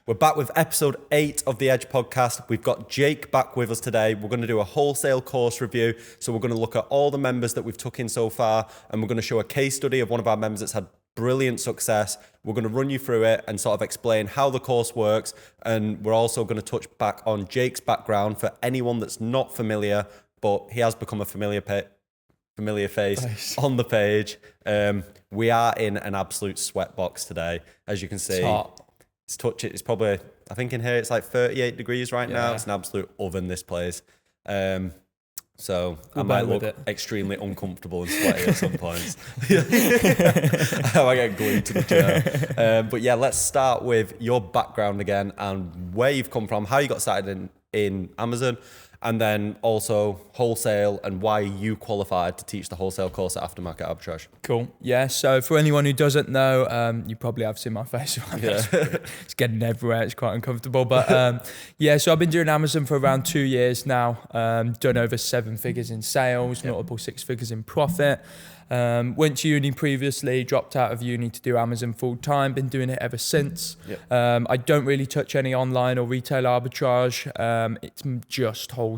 We're back with episode 8 of the Edge podcast. We've got Jake back with us today. We're going to do a wholesale course review. So we're going to look at all the members that we've took in so far, and we're going to show a case study of one of our members that's had brilliant success. We're going to run you through it and sort of explain how the course works. And we're also going to touch back on Jake's background for anyone that's not familiar, but he has become a familiar face on the page. We are in an absolute sweatbox today, as you can see. It's hot. It's probably, I think in here it's like 38 degrees right now. It's an absolute oven, this place. So I might look extremely uncomfortable and sweaty at some points. I get glued to the chair. But yeah, let's start with your background again and where you've come from, how you got started in Amazon, and then also wholesale and why you qualified to teach the wholesale course at Aftermarket Arbitrage. Cool. Yeah. So for anyone who doesn't know, you probably have seen my face. It's getting everywhere. It's quite uncomfortable. But so I've been doing Amazon for around 2 years now. Done over 7 figures in sales, multiple 6 figures in profit. Went to uni previously, dropped out of uni to do Amazon full time, been doing it ever since. I don't really touch any online or retail arbitrage. It's just wholesale.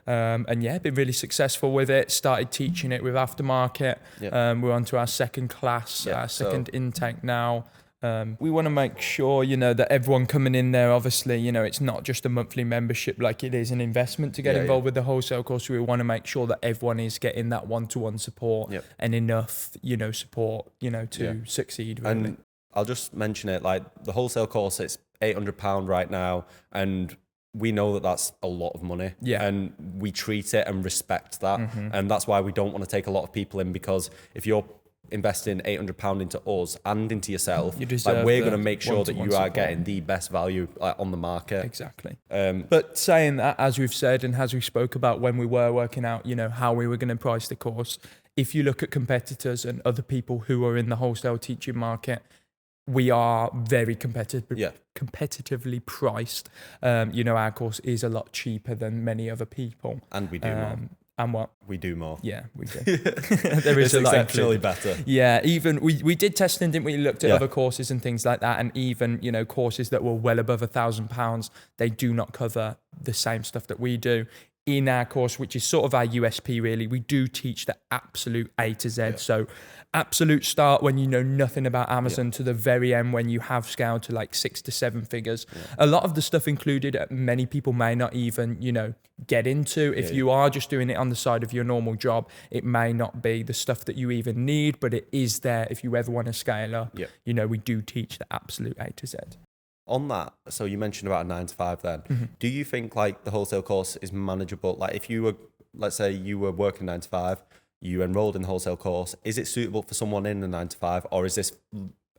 Been really successful with it. Started teaching it with Aftermarket. We're on to our second class, our second intake now. We want to make sure, that everyone coming in there, obviously, it's not just a monthly membership like it is an investment to get involved with the wholesale course. We want to make sure that everyone is getting that one-to-one support and enough, support, to succeed. Really. And I'll just mention it, like the wholesale course, it's £800 right now. And we know that that's a lot of money. And we treat it and respect that. And that's why we don't want to take a lot of people in, because if you're investing £800 into us and into yourself, we're going to make sure that you are getting the best value on the market. Exactly. But saying that, as we've said and as we spoke about when we were working out, how we were going to price the course, if you look at competitors and other people who are in the wholesale teaching market, we are very competitively priced. Our course is a lot cheaper than many other people. And we do more. And what? We do more. Yeah, we do. There is it's exceptionally better. Yeah, even we did testing, didn't we? Looked at other courses and things like that, and even courses that were well above £1,000, they do not cover the same stuff that we do. In our course, which is sort of our USP really, we do teach the absolute A to Z. So absolute start when you know nothing about Amazon to the very end when you have scaled to like 6 to 7 figures. A lot of the stuff included, many people may not even, get into. If you are just doing it on the side of your normal job, it may not be the stuff that you even need, but it is there if you ever want to scale up. We do teach the absolute A to Z. On that, so you mentioned about a 9 to 5 then. Do you think like the wholesale course is manageable? Like if you were, let's say you were working 9 to 5, you enrolled in the wholesale course, is it suitable for someone in the 9 to 5, or is this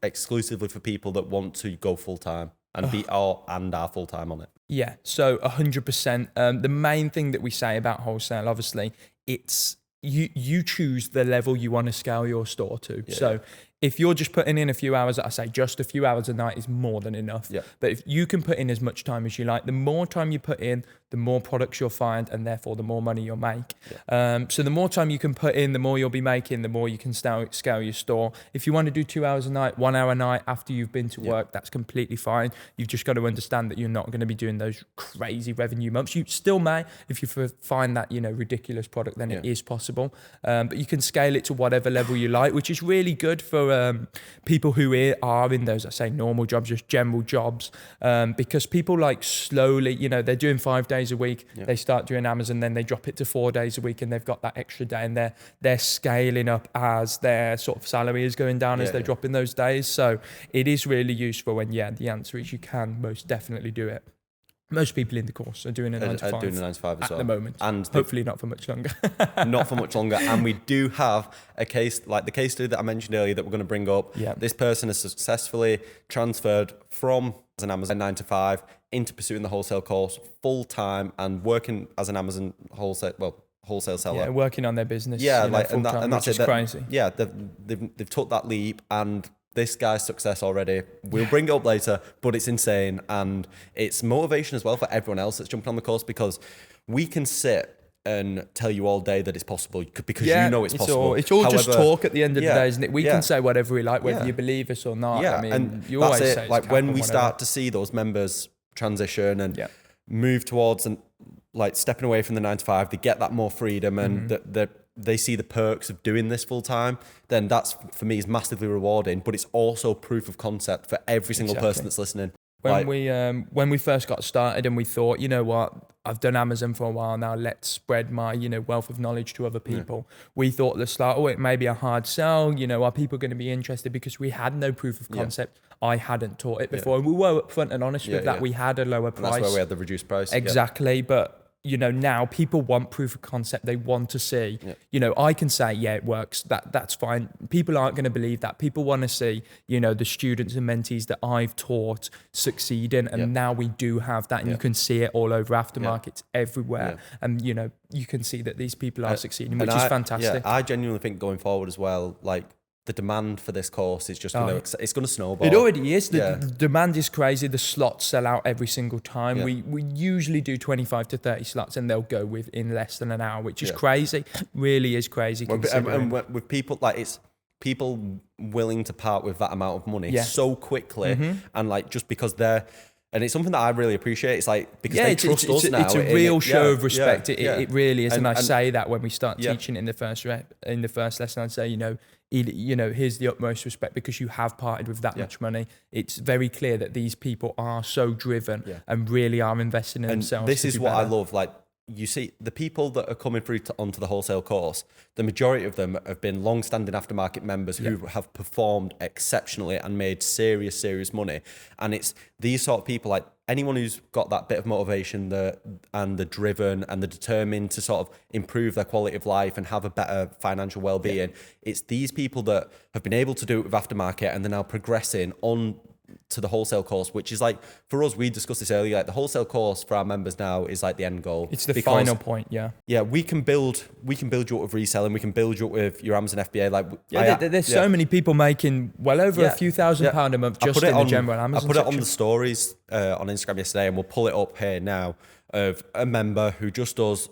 exclusively for people that want to go full time and are full time on it? Yeah, so 100%. The main thing that we say about wholesale, obviously, it's you choose the level you want to scale your store to. So if you're just putting in a few hours, I say just a few hours a night is more than enough. But if you can put in as much time as you like, the more time you put in, the more products you'll find, and therefore the more money you'll make. So the more time you can put in, the more you'll be making, the more you can scale your store. If you want to do 2 hours a night, 1 hour a night after you've been to work, that's completely fine. You've just got to understand that you're not going to be doing those crazy revenue months. You still may, if you find that, ridiculous product, then it is possible. But you can scale it to whatever level you like, which is really good for people who are in those, I say, normal jobs, just general jobs, because people like slowly, they're doing 5 days a week, they start doing Amazon, then they drop it to 4 days a week, and they've got that extra day, and they're scaling up as their sort of salary is going down as they're dropping those days. So it is really useful, and the answer is you can most definitely do it. Most people in the course are doing a 9 to 5. Doing a 9 to 5 as well. At the moment. And hopefully not for much longer. Not for much longer. And we do have a case, like the case study that I mentioned earlier that we're going to bring up. This person has successfully transferred from as an Amazon 9 to 5 into pursuing the wholesale course full time and working as an Amazon wholesale seller. Yeah, working on their business. Yeah, and that's crazy. Yeah, they've took that leap, and this guy's success already, we'll bring it up later, but it's insane, and it's motivation as well for everyone else that's jumping on the course, because we can sit and tell you all day that it's possible because you know it's possible. It's all just talk at the end of the day, isn't it? We yeah. can say whatever we like, whether you believe us or not. Yeah, I mean, and you that's always it. say it's Like cap when and we whatever. start to see those members transition and move towards and like stepping away from the 9 to 5, they get that more freedom and they see the perks of doing this full time, then that's for me is massively rewarding. But it's also proof of concept for every single person that's listening. When we first got started and we thought, you know what, I've done Amazon for a while now, let's spread my, wealth of knowledge to other people. We thought at the start, it may be a hard sell, are people going to be interested? Because we had no proof of concept. I hadn't taught it before. And we were upfront and honest with that. We had a lower price. And that's where we had the reduced price. Exactly. But now people want proof of concept. They want to see, I can say, it works. That's fine. People aren't going to believe that. People want to see, the students and mentees that I've taught succeeding. And now we do have that. And you can see it all over Aftermarket everywhere. And, you can see that these people are succeeding, which is fantastic. I genuinely think going forward as well, like, the demand for this course is just going to snowball. It already is. The demand is crazy. The slots sell out every single time. We usually do 25 to 30 slots and they'll go within less than an hour, which is crazy. Really is crazy. And with people, like it's people willing to part with that amount of money so quickly and like just because they're... And it's something that I really appreciate. It's like, because they trust us now. It's a real show of respect. It really is. And I say that when we start teaching in the first lesson, I'd say, here's the utmost respect because you have parted with that much money. It's very clear that these people are so driven and really are investing in themselves. This is what I love. Like, you see, the people that are coming through onto the wholesale course, the majority of them have been long-standing aftermarket members who have performed exceptionally and made serious money. And it's these sort of people, like anyone who's got that bit of motivation and the driven and the determined to sort of improve their quality of life and have a better financial well-being. It's these people that have been able to do it with aftermarket and they're now progressing on to the wholesale course, which is like, for us, we discussed this earlier, like the wholesale course for our members now is like the end goal. It's the final point. Yeah, we can build you up with reselling, we can build you up with your Amazon FBA. Like there's so many people making well over a few £1,000 a month just in the general Amazon I put it on the stories on Instagram yesterday, and we'll pull it up here now, of a member who just does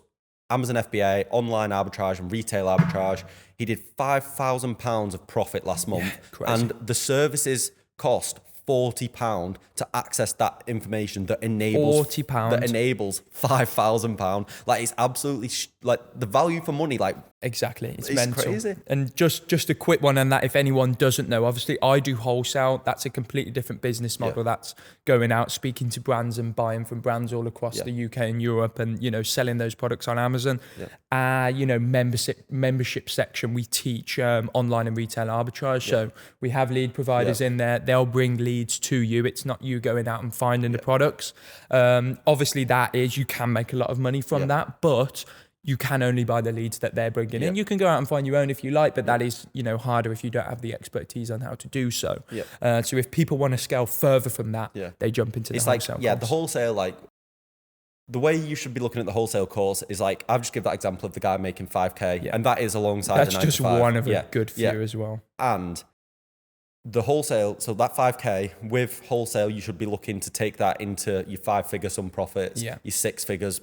Amazon FBA, online arbitrage and retail arbitrage. He did £5,000 of profit last month, and the services cost £40 to access that information that enables £5,000. Like, it's absolutely like the value for money. Like, exactly, it's mental. Crazy. And just a quick one on that, if anyone doesn't know, obviously I do wholesale. That's a completely different business model. That's going out, speaking to brands and buying from brands all across the UK and Europe, and selling those products on Amazon. Membership section, we teach online and retail arbitrage. So we have lead providers in there. They'll bring leads to you. It's not you going out and finding the products. Obviously that is, you can make a lot of money from that, but you can only buy the leads that they're bringing in. You can go out and find your own if you like, but that is, harder if you don't have the expertise on how to do so. So if people want to scale further from that, they jump into the wholesale course. The wholesale, like, the way you should be looking at the wholesale course is like, I've just give that example of the guy making 5K, and that is alongside that's a 9 to 5. That's just one of a good few as well. And the wholesale, so that 5K with wholesale, you should be looking to take that into your 5-figure sum profits, your 6 figures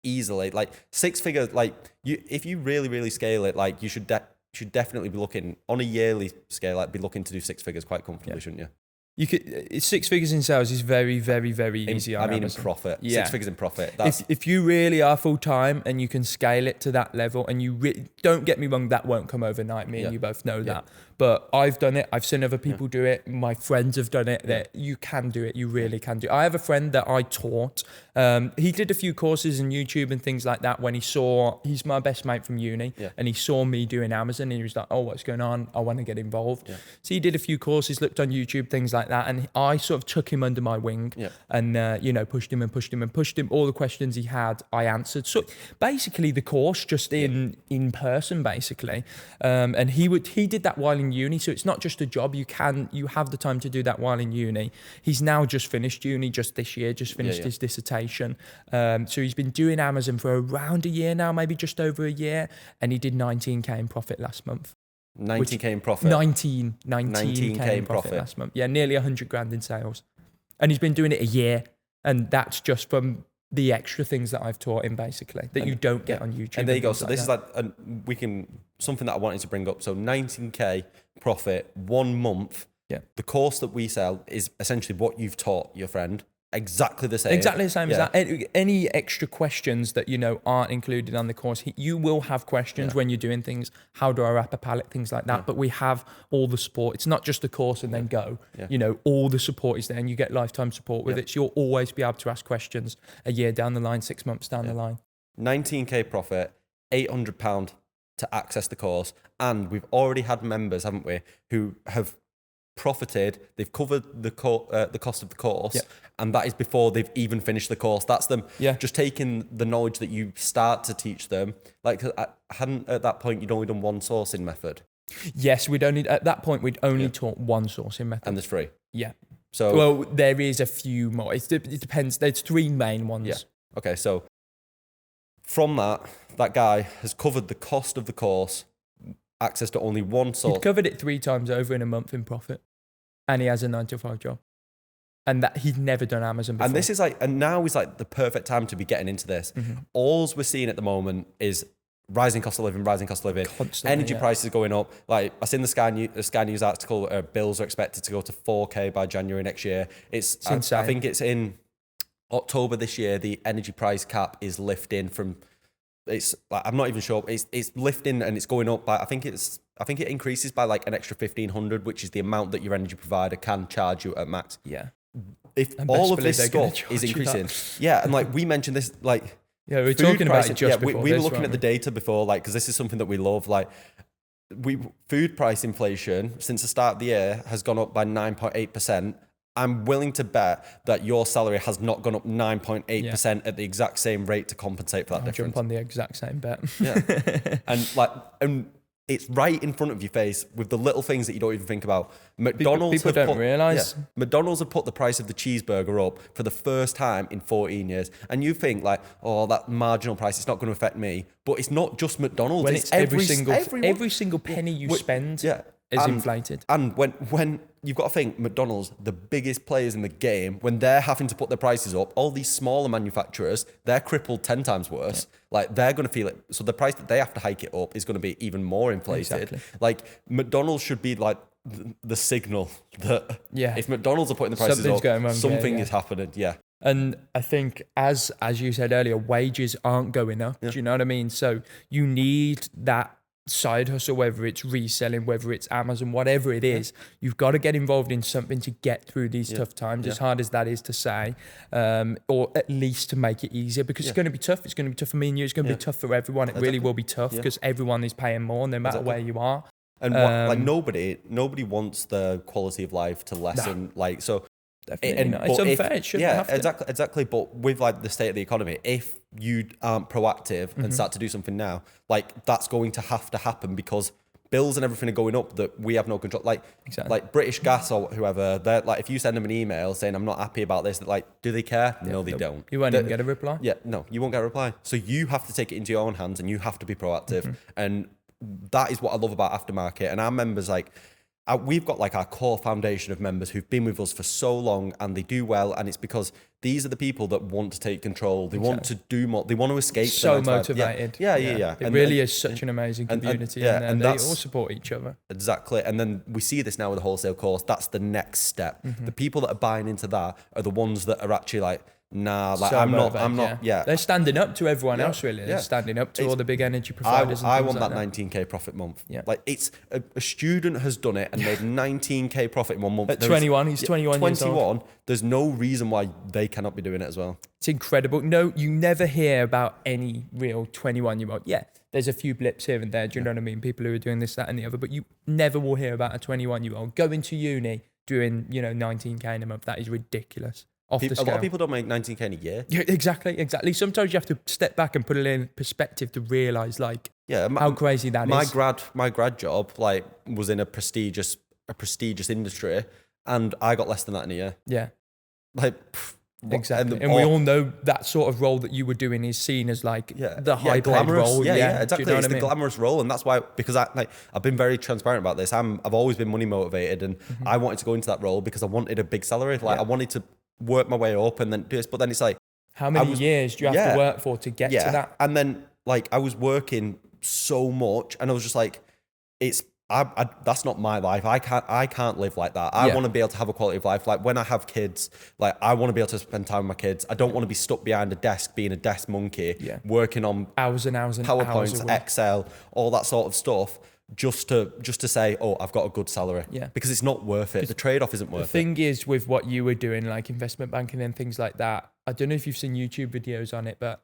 easily. Like 6 figures, like if you really scale it, like you should definitely be looking on a yearly scale, like be looking to do 6 figures quite comfortably, shouldn't you? You could 6 figures in sales is very easy. In profit. 6 figures in profit. If you really are full time and you can scale it to that level, and you don't get me wrong, that won't come overnight. Me and you both know that. But I've done it. I've seen other people do it. My friends have done it. That you can do it. You really can do it. I have a friend that I taught. He did a few courses on YouTube and things like that when he's my best mate from uni, and he saw me doing Amazon, and he was like, oh, what's going on? I want to get involved. So he did a few courses, looked on YouTube, things like that, and I sort of took him under my wing and pushed him. All the questions he had, I answered. So basically the course just in person, basically. And he did that while in uni, so it's not just a job. You have the time to do that while in uni. He's now just finished uni, just this year, finished his dissertation. So he's been doing Amazon for around a year now, maybe just over a year, and he did 19k in profit last month. 19k in profit. 19k in profit last month. Yeah, nearly 100 grand in sales, and he's been doing it a year, and that's just from the extra things that I've taught him, basically, that you don't get on YouTube. And there you go. things So like this that. is like, something that I wanted to bring up. So 19K profit 1 month. Yeah. The course that we sell is essentially what you've taught your friend. Exactly the same. Exactly the same as that. Any extra questions that aren't included on the course, you will have questions when you're doing things. How do I wrap a pallet? Things like that. But we have all the support. It's not just a course and then go. Yeah. All the support is there, and you get lifetime support with it. So you'll always be able to ask questions a year down the line, 6 months down the line. 19K profit, £800 to access the course, and we've already had members, haven't we, who have profited. They've covered the cost of the course, and that is before they've even finished the course. That's them just taking the knowledge that you start to teach them. Like, at that point you'd only done one sourcing method. Yes, at that point we'd only taught one sourcing method, and there's 3. Yeah. So well, there is a few more. It depends. There's 3 main ones. Yeah. Okay. So from that guy has covered the cost of the course, access to only one source. He'd covered it 3 times over in a month in profit, and he has a 9-to-5 job, and that he'd never done Amazon before. And this is now is like the perfect time to be getting into this. All we're seeing at the moment is rising cost of living. Constantly, energy prices going up. Like I seen the Sky News article, bills are expected to go to 4K by January next year. It's insane. I think it's in October this year. The energy price cap is lifting from. It's like, I'm not even sure. It's lifting and it's going up by. I think it increases by like an extra 1,500, which is the amount that your energy provider can charge you at max. Yeah. If all of this stuff is increasing, and like we mentioned this, like. Yeah, we were talking about it just before. We were looking at the data before, like, because this is something that we love. Like, food price inflation since the start of the year has gone up by 9.8%. I'm willing to bet that your salary has not gone up 9.8% at the exact same rate to compensate for that difference. Jump on the exact same bet. and it's right in front of your face with the little things that you don't even think about. McDonald's people don't realise. Yeah, McDonald's have put the price of the cheeseburger up for the first time in 14 years. And you think like, oh, that marginal price, it's not going to affect me. But it's not just McDonald's. When it's every single penny you spend is inflated. And when you've got to think, McDonald's, the biggest players in the game, when they're having to put their prices up, all these smaller manufacturers, they're crippled 10 times worse. Yeah. Like, they're going to feel it. So the price that they have to hike it up is going to be even more inflated. Exactly. Like, McDonald's should be like the signal that if McDonald's are putting the prices up, something is happening. Yeah. And I think, as you said earlier, wages aren't going up. Yeah. Do you know what I mean? So you need that side hustle, whether it's reselling, whether it's Amazon, whatever it is, you've got to get involved in something to get through these tough times, as hard as that is to say, or at least to make it easier, because it's going to be tough. It's going to be tough for me and you. It's going to be tough for everyone. It really will be tough because everyone is paying more no matter where you are. And like nobody wants the quality of life to lessen. Like, so it's unfair. It shouldn't have to. Exactly. But with like the state of the economy, if you aren't proactive and start to do something now, like that's going to have to happen, because bills and everything are going up that we have no control. Like, like British Gas or whoever, they're like, if you send them an email saying I'm not happy about this, they're like, do they care? No, they don't. You won't even get a reply. Yeah, no, you won't get a reply. So you have to take it into your own hands and you have to be proactive. And that is what I love about Aftermarket. And our members, like, we've got like our core foundation of members who've been with us for so long and they do well, and it's because these are the people that want to take control. They want to do more. They want to escape. So motivated. Yeah. It really is such an amazing community, and they all support each other. Exactly. And then we see this now with the wholesale course. That's the next step. The people that are buying into that are the ones that are actually like, nah, like I'm not. They're standing up to everyone else, really. They're standing up to all the big energy providers. I want that 19K profit month. Yeah. Like, it's a student has done it and made 19K profit in 1 month. At 21, he's 21 years old. There's no reason why they cannot be doing it as well. It's incredible. No, you never hear about any real 21-year-old. Yeah, there's a few blips here and there. Do you know what I mean? People who are doing this, that, and the other. But you never will hear about a 21-year-old going to uni doing 19K in a month. That is ridiculous. A lot of people don't make 19K in a year. Yeah, exactly. Sometimes you have to step back and put it in perspective to realise, like, how crazy that is. My grad job, like, was in a prestigious industry, and I got less than that in a year. Yeah, like, exactly. And we all know that sort of role that you were doing is seen as like the high-paid role. Yeah, exactly. It's the glamorous role, and that's why, because I've been very transparent about this. I've always been money motivated, and I wanted to go into that role because I wanted a big salary. Like, I wanted to work my way up and then do this, but then it's like, How many years do you have to work for to get to that? And then like I was working so much and I was just like, that's not my life. I can't live like that. I want to be able to have a quality of life. Like when I have kids, like I want to be able to spend time with my kids. I don't want to be stuck behind a desk, being a desk monkey, working on hours and hours and PowerPoints, hours Excel, all that sort of stuff. Just to say, oh, I've got a good salary. Yeah. Because it's not worth it. The trade-off isn't worth it. The thing is with what you were doing, like investment banking and things like that, I don't know if you've seen YouTube videos on it, but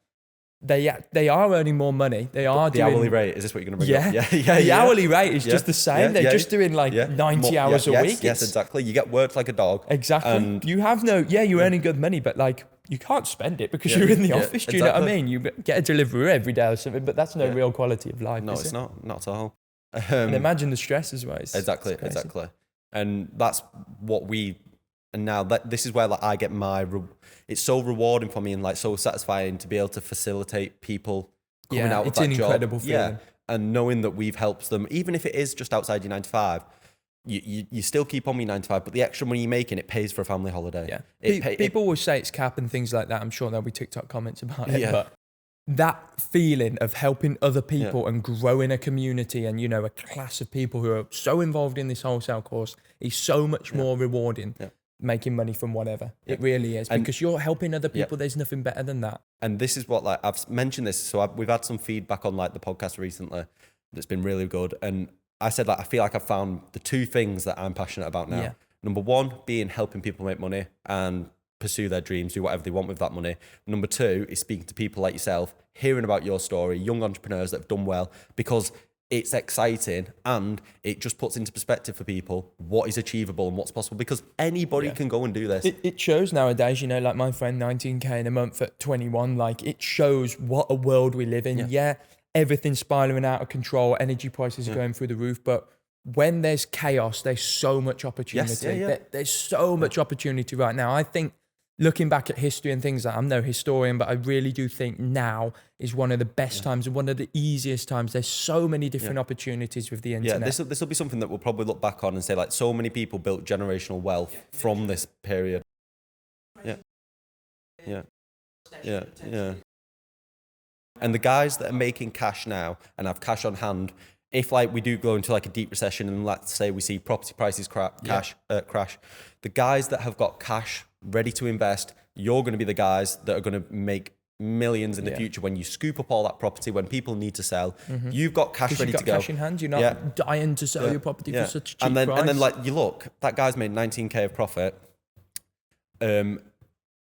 they are earning more money. They are doing... The hourly rate, is this what you're going to bring up? The hourly rate is just the same. They're just doing like 90 hours a week. Yes, exactly. You get worked like a dog. Exactly. And you have you're earning good money, but like you can't spend it because you're in the office. Do you know what I mean? You get a delivery every day or something, but that's no real quality of life. No, it's not. Not at all. And imagine the stress as well. Exactly. And that's what and now this is where like I get it's so rewarding for me and like so satisfying to be able to facilitate people coming out of that job. It's an incredible feeling. Yeah. And knowing that we've helped them, even if it is just outside your 9 to 5, you still keep on your 9 to 5, but the extra money you're making, it pays for a family holiday. Yeah. People will say it's cap and things like that. I'm sure there'll be TikTok comments about it, but that feeling of helping other people and growing a community and, a class of people who are so involved in this wholesale course is so much more rewarding making money from whatever. It really is, because you're helping other people. There's nothing better than that. And this is what, like, I've mentioned this. So we've had some feedback on like the podcast recently that's been really good. And I said, like, I feel like I've found the 2 things that I'm passionate about now. Yeah. Number 1 being helping people make money and pursue their dreams, do whatever they want with that money. Number 2 is speaking to people like yourself, hearing about your story, young entrepreneurs that have done well, because it's exciting and it just puts into perspective for people what is achievable and what's possible, because anybody can go and do this. It shows nowadays, like my friend, 19K in a month at 21, like it shows what a world we live in. Yeah, everything's spiraling out of control, energy prices are going through the roof, but when there's chaos, there's so much opportunity. There's so much opportunity right now. I think looking back at history and things, I'm no historian, but I really do think now is one of the best times and one of the easiest times. There's so many different opportunities with the internet. Yeah, this will be something that we'll probably look back on and say, like, so many people built generational wealth from this period. Yeah. And the guys that are making cash now and have cash on hand, if like we do go into like a deep recession and let's say we see property prices crash, the guys that have got cash ready to invest, you're going to be the guys that are going to make millions in the future when you scoop up all that property, when people need to sell. You've got cash ready to go. Cash in hand. You're not dying to sell your property for such a cheap price. And then like you look, that guy's made 19K of profit.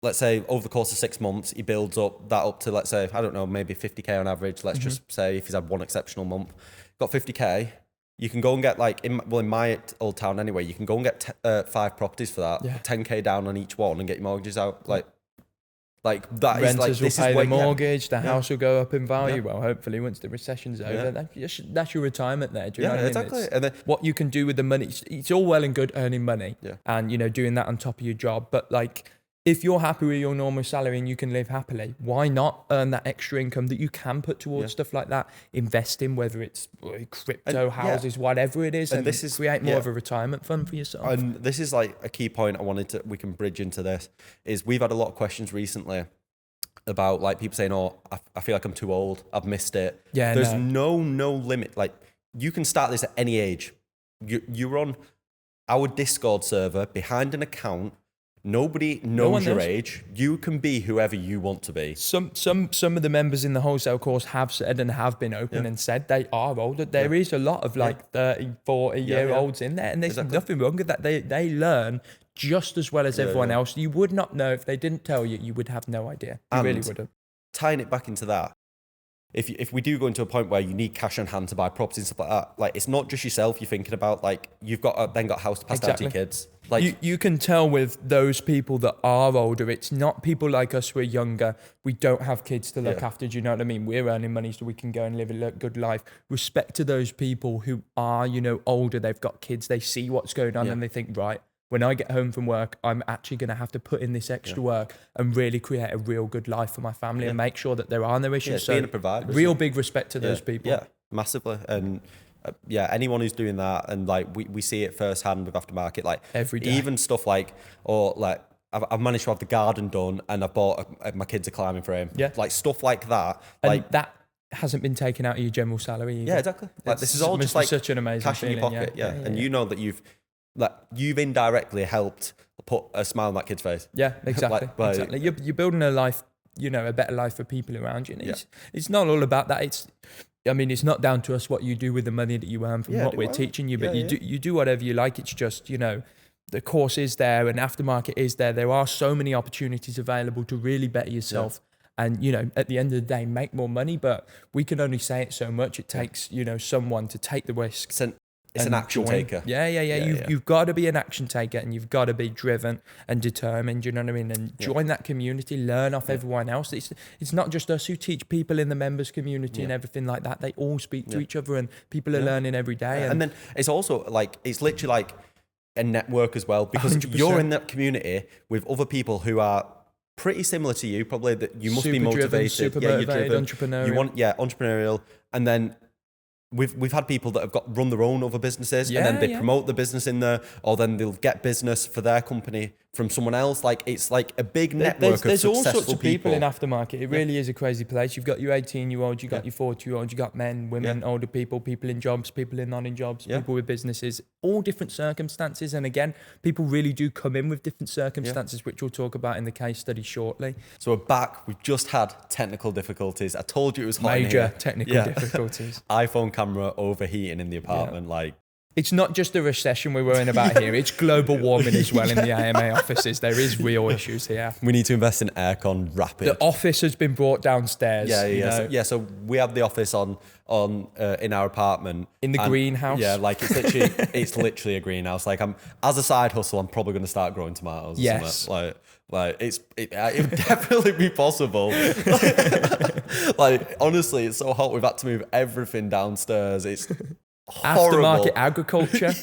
Let's say over the course of 6 months, he builds up to, let's say, I don't know, maybe 50K on average. Let's just say if he's had one exceptional month, got 50K. You can go and get like, in my old town anyway, you can go and get 5 properties for that, 10K down on each one and get your mortgages out. Like that Renters is like, this will pay is the mortgage, the house will go up in value. Well, hopefully once the recession's over, that's your retirement there. Do you know what I mean? Exactly. And then, what you can do with the money, it's all well and good earning money and, doing that on top of your job. But like, if you're happy with your normal salary and you can live happily, why not earn that extra income that you can put towards stuff like that? Invest in, whether it's crypto, houses, whatever it is, and this is create more of a retirement fund for yourself. And this is like a key point we can bridge into this, is we've had a lot of questions recently about like people saying, oh, I feel like I'm too old, I've missed it. Yeah, there's no limit. Like you can start this at any age. You're on our Discord server behind an account. Nobody knows your age. You can be whoever you want to be. Some of the members in the wholesale course have said and have been open and said they are older. There is a lot of like 30, 40-year-olds in there, and there's nothing wrong with that. They learn just as well as everyone else. You would not know if they didn't tell you. You would have no idea. You really wouldn't. Tying it back into that, if we do go into a point where you need cash on hand to buy property and stuff like that, like it's not just yourself you're thinking about. Like you've got a house to pass down to your kids. Like you can tell with those people that are older, it's not people like us who are younger. We don't have kids to look after. Do you know what I mean? We're earning money so we can go and live a good life. Respect to those people who are, older. They've got kids. They see what's going on and they think, right, when I get home from work, I'm actually going to have to put in this extra work and really create a real good life for my family and make sure that there are no issues. So being a provider, real big respect to those people. Yeah, massively. And anyone who's doing that, and like we see it firsthand with Aftermarket, like every day. Even stuff like, or like I've managed to have the garden done, and I bought my kids a climbing frame. Yeah. Like stuff like that. And Like that hasn't been taken out of your general salary either. yeah, exactly. Like this is all must just be like such an amazing cash in your feeling, pocket. Yeah. And yeah. you know that you've indirectly helped put a smile on that kid's face. Yeah, exactly. Like, Exactly. You're building a life, a better life for people around you. And it's not all about that. It's not down to us what you do with the money that you earn from what we're teaching you, but you do whatever you like. It's just, the course is there and aftermarket is there. There are so many opportunities available to really better yourself. And, at the end of the day, make more money, but we can only say it so much. It takes, someone to take the risk. It's an action taker. Yeah. You've got to be an action taker, and you've got to be driven and determined, you know what I mean? And join that community, learn off everyone else. It's not just us who teach people in the members community and everything like that. They all speak to each other, and people are learning every day. And then it's also it's literally like a network as well, because 100%. You're in that community with other people who are pretty similar to you, probably, that you must be motivated. Super motivated, entrepreneurial. You want, entrepreneurial. And then we've had people that have run their own other businesses, and then they promote the business in there, or then they'll get business for their company from someone else. Like it's like a big network there's of all successful sorts of people in aftermarket. It really is a crazy place. You've got your 18-year-olds, you've got your 40-year-olds, you've got men, women, older people in jobs, people in not in jobs, people with businesses, all different circumstances. And again, people really do come in with different circumstances, which we'll talk about in the case study shortly. So we're back. We've just had technical difficulties. I told you it was hot in Major here. technical difficulties. iPhone camera overheating in the apartment. Like, it's not just the recession we're worrying about here. It's global warming as well in the AMA offices. There is real issues here. we need to invest in aircon rapid. The office has been brought downstairs. So we have the office on in our apartment in the greenhouse. Yeah, like it's literally a greenhouse. Like as a side hustle, I'm probably going to start growing tomatoes. Yes. Or something. Like it would definitely be possible. Like honestly, it's so hot. We've had to move everything downstairs. It's horrible. Aftermarket agriculture.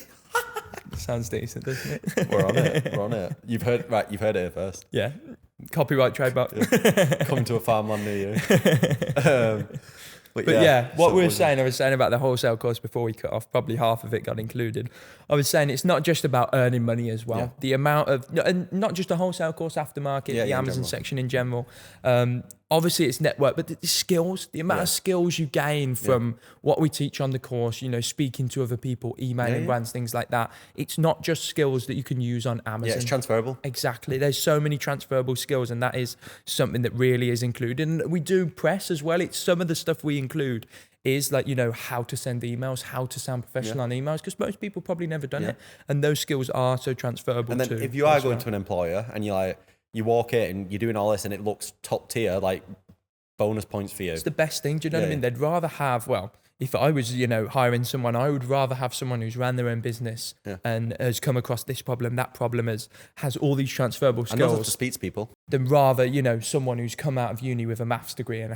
Sounds decent, doesn't it? We're on it. You've heard it here first. Yeah. Copyright, trademark. Coming to a farmland near you. But what I was saying about the wholesale course before we cut off, probably half of it got included. I was saying it's not just about earning money as well. The amount of, and not just the wholesale course, aftermarket, the Amazon section in general. Obviously it's network, but the skills, the amount of skills you gain from what we teach on the course, speaking to other people, emailing brands, things like that. It's not just skills that you can use on Amazon. Yeah, it's transferable. Exactly. There's so many transferable skills, and that is something that really is included. And we do press as well. It's some of the stuff we include is like, how to send emails, how to sound professional on emails, because most people probably never done it. And those skills are so transferable too. And then if you are going to an employer and you walk in and you're doing all this and it looks top tier, like bonus points for you. It's the best thing. Do you know what I mean? They'd rather have, if I was, hiring someone, I would rather have someone who's ran their own business and has come across this problem, that problem, has all these transferable skills. And knows how to speak to people. Than rather, someone who's come out of uni with a maths degree and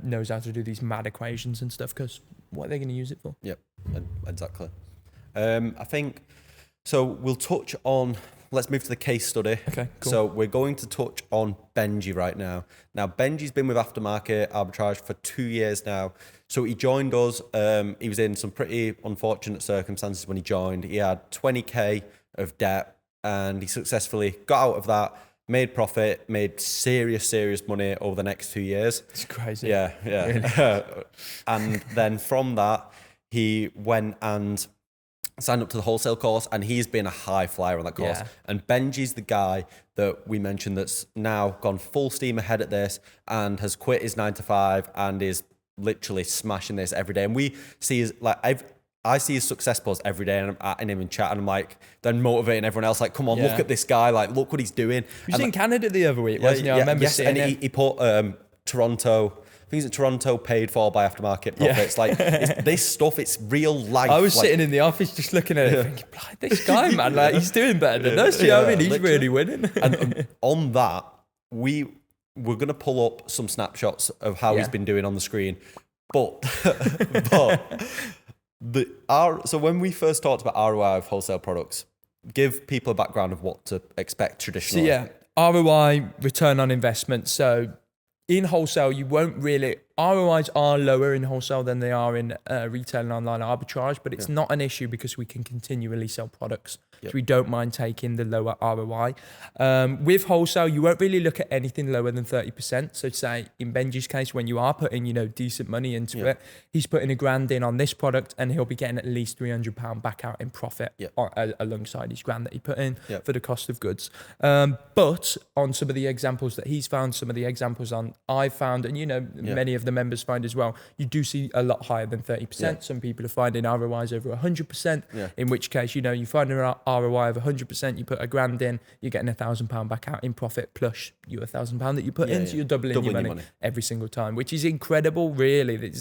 knows how to do these mad equations and stuff, because what are they going to use it for? Yep, exactly. I think, so we'll touch on, let's move to the case study. Okay, cool. So we're going to touch on Benji right now. Now, Benji's been with Aftermarket Arbitrage for 2 years now. So he joined us. He was in some pretty unfortunate circumstances when he joined. He had 20K of debt, and he successfully got out of that, made profit, made serious money over the next 2 years. It's crazy. Yeah. Really? And then from that, he went and signed up to the wholesale course, and he's been a high flyer on that course. Yeah. And Benji's the guy that we mentioned that's now gone full steam ahead at this and has quit his 9 to 5 and is literally smashing this every day. And we see his, I see his success posts every day, and I'm at him in chat, and I'm like, then motivating everyone else, like, come on, look at this guy, like, look what he's doing. He was in Canada the other week, wasn't he? I remember seeing it. He put Toronto, I think it's Toronto paid for by Aftermarket Profits. Like, this stuff, it's real life. I was sitting in the office just looking at it thinking, this guy, man, like, he's doing better than us. You know what I mean? He's really winning. And on that, we're going to pull up some snapshots of how he's been doing on the screen. But so when we first talked about ROI of wholesale products, give people a background of what to expect traditionally. So ROI, return on investment. So in wholesale, you won't really, ROIs are lower in wholesale than they are in retail and online arbitrage, but it's not an issue because we can continually sell products So we don't mind taking the lower ROI. With wholesale, you won't really look at anything lower than 30%. So say in Benji's case, when you are putting, decent money into it, he's putting £1,000 in on this product and he'll be getting at least £300 back out in profit alongside his grand that he put in for the cost of goods. But on some of the examples that he's found, some of the examples I've found, and many of the members find as well, you do see a lot higher than 30%. Some people are finding ROIs over 100%, in which case, you find an ROI of 100%, you put £1,000 in, you're getting £1,000 back out in profit plus your £1,000 that you put in, so you're doubling your money every single time, which is incredible, really.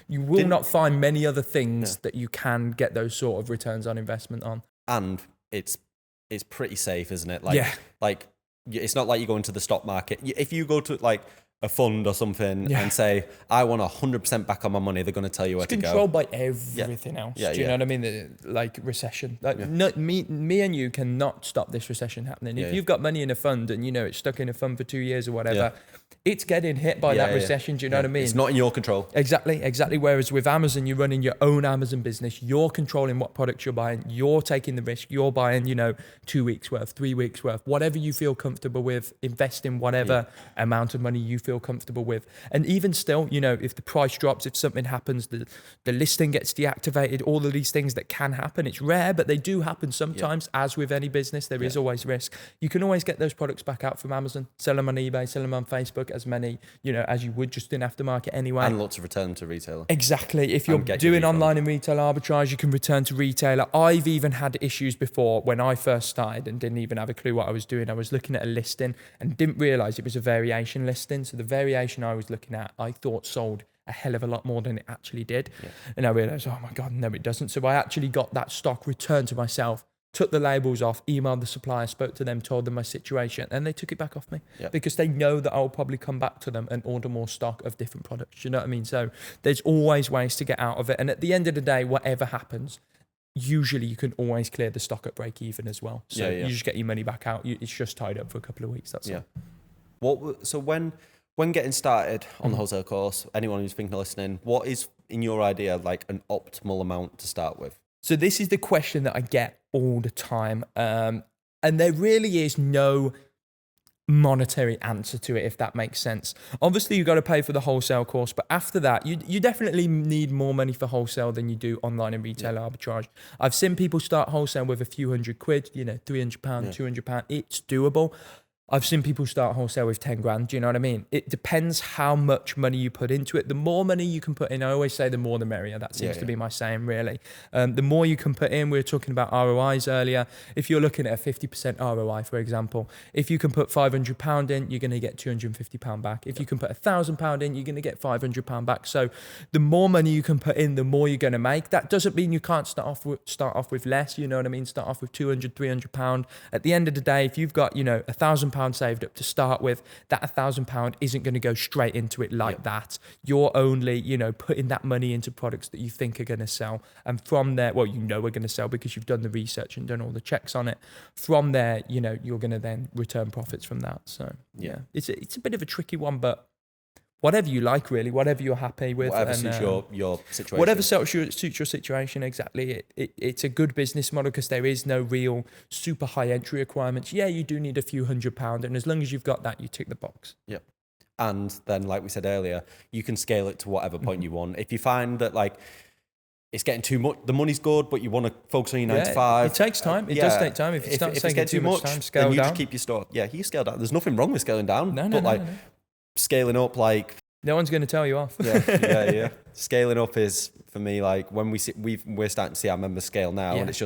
You will not find many other things that you can get those sort of returns on investment on. And it's pretty safe, isn't it? Like it's not like you go into the stock market. If you go to like a fund or something and say, I want 100% back on my money, they're going to tell you where to go. It's controlled by everything else. Do you know what I mean? Like recession. Me and you cannot stop this recession happening. If you've got money in a fund and it's stuck in a fund for 2 years or whatever, it's getting hit by that recession. Do you know what I mean? It's not in your control. Exactly. Whereas with Amazon, you're running your own Amazon business. You're controlling what products you're buying. You're taking the risk. You're buying, 2 weeks worth, 3 weeks worth, whatever you feel comfortable with. Invest in whatever amount of money you feel comfortable with. And even still, if the price drops, if something happens, the listing gets deactivated, all of these things that can happen. It's rare, but they do happen sometimes. As with any business, there is always risk. You can always get those products back out from Amazon, sell them on eBay, sell them on Facebook, as many, as you would just in aftermarket anyway. And lots of return to retailer. Exactly. If you're doing online and retail arbitrage, you can return to retailer. I've even had issues before when I first started and didn't even have a clue what I was doing. I was looking at a listing and didn't realize it was a variation listing. So the variation I was looking at, I thought sold a hell of a lot more than it actually did. And I realized, oh my God, no, it doesn't. So I actually got that stock returned to myself, took the labels off, emailed the supplier, spoke to them, told them my situation, and they took it back off me because they know that I'll probably come back to them and order more stock of different products. You know what I mean? So there's always ways to get out of it. And at the end of the day, whatever happens, usually you can always clear the stock at break even as well. So you just get your money back out. It's just tied up for a couple of weeks. That's all. So when getting started on the wholesale course, anyone who's thinking of listening, what is, in your idea, like an optimal amount to start with? So this is the question that I get all the time. And there really is no monetary answer to it, if that makes sense. Obviously, you've got to pay for the wholesale course, but after that, you definitely need more money for wholesale than you do online and retail arbitrage. I've seen people start wholesale with a few £100, £300, £200. It's doable. I've seen people start wholesale with 10 grand. Do you know what I mean? It depends how much money you put into it. The more money you can put in, I always say the more the merrier. That seems to be my saying, really. The more you can put in, we were talking about ROIs earlier. If you're looking at a 50% ROI, for example, if you can put £500 in, you're going to get £250 back. If you can put £1,000 in, you're going to get £500 back. So the more money you can put in, the more you're going to make. That doesn't mean you can't start off with less. You know what I mean? Start off with £200, £300. At the end of the day, if you've got, £1,000 saved up to start with, that £1,000 isn't going to go straight into it like that. You're only, putting that money into products that you think are going to sell. And from there, we're going to sell because you've done the research and done all the checks on it. From there, you're going to then return profits from that. So it's a bit of a tricky one, but whatever you like, really, whatever you're happy with. Whatever suits your situation. Whatever suits your situation, exactly. It's a good business model because there is no real super high entry requirements. Yeah, you do need a few £100, and as long as you've got that, you tick the box. Yep. And then, like we said earlier, you can scale it to whatever point you want. If you find that, it's getting too much, the money's good, but you want to focus on your 9 to 5. It takes time. It does take time. If it's taking too much time, scale then you down. Just keep your store. Yeah, you scale down. There's nothing wrong with scaling down. No. Scaling up, no one's going to tell you off. Yeah. Scaling up is, for me, when we're starting to see our members scale now, and it's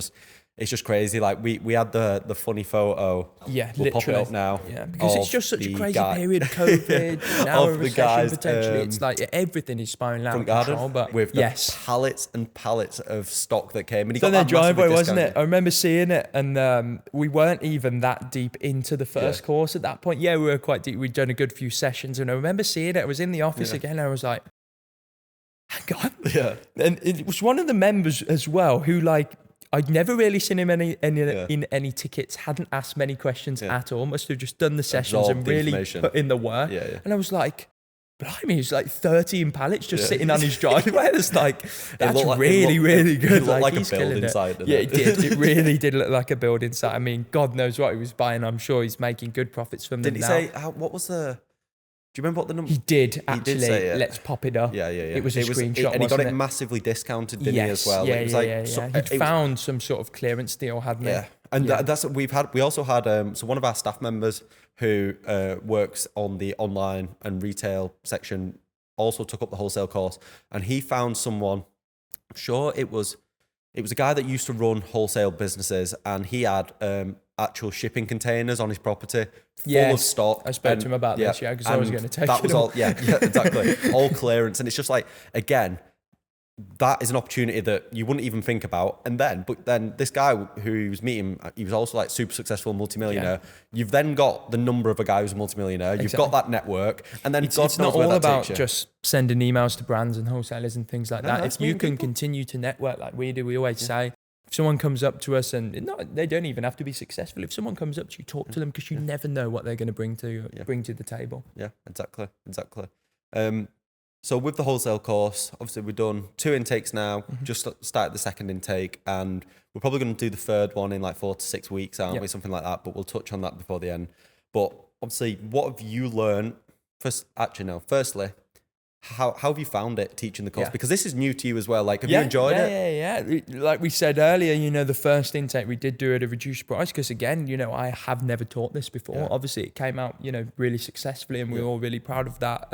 just crazy. We had the funny photo. Yeah, we'll pop it up now. Yeah, because it's just such a crazy period. COVID, now a recession potentially. It's everything is spiraling out of control. But with the pallets and pallets of stock that came. And he got their driveway, wasn't it? I remember seeing it, and we weren't even that deep into the first course at that point. Yeah, we were quite deep. We'd done a good few sessions, and I remember seeing it. I was in the office again, and I was like, hang on. Yeah. And it was one of the members as well who I'd never really seen him in any tickets, hadn't asked many questions at all, must have just done the sessions and really put in the work. And I was like, blimey, it's like 13 pallets just sitting on his driveway. It's like, that's looked like- really, really good. It looked like a he's killing building it. site, didn't Yeah, it? it did. It really did look like a building site. I mean, God knows what he was buying. I'm sure he's making good profits from them Didn't now. he say, what was the... Do you remember what the number... He did, actually. say it. Let's pop it up. Yeah. It was a screenshot, and he got wasn't it massively discounted, didn't yes, he, as well? Yeah, It was yeah. He'd found some sort of clearance deal, hadn't he? Yeah, and that's what we've had. We also had so one of our staff members who works on the online and retail section also took up the wholesale course, and he found someone. I'm sure it was a guy that used to run wholesale businesses, and he had actual shipping containers on his property full of stock. I spoke to him about this, because I was going to take that it was all. Yeah, exactly, all clearance, and it's just like, again, that is an opportunity that you wouldn't even think about. But then this guy who he was meeting, he was also like super successful multimillionaire. Yeah. You've then got the number of a guy who's a multimillionaire. You've got that network, and then it's not all about just sending emails to brands and wholesalers and things like that. If you can continue to network like we do, we always say, if someone comes up to us, and they don't even have to be successful. If someone comes up to you, talk to them, because you never know what they're going to bring to the table. Yeah, exactly. So with the wholesale course, obviously we've done 2 intakes now, just started the second intake, and we're probably going to do the third one in like 4 to 6 weeks, aren't we? Something like that, but we'll touch on that before the end. But obviously, what have you learned? Firstly, how have you found it teaching the course? Because this is new to you as well. Like, have you enjoyed it? Yeah. Like we said earlier, the first intake we did do at a reduced price because, again, I have never taught this before. Yeah. Obviously, it came out, really successfully, and we're all really proud of that.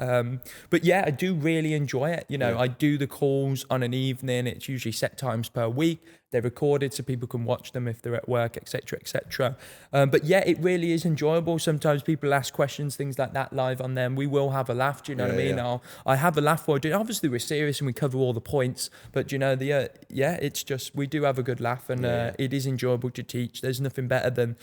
But yeah, I do really enjoy it. I do the calls on an evening. It's usually set times per week. They're recorded so people can watch them if they're at work, etc., etc. But yeah, it really is enjoyable. Sometimes people ask questions, things like that, live on them. We will have a laugh. Do you know what I mean? Yeah. I have a laugh for it. Obviously, we're serious and we cover all the points. But it's just we do have a good laugh, and it is enjoyable to teach. There's nothing better than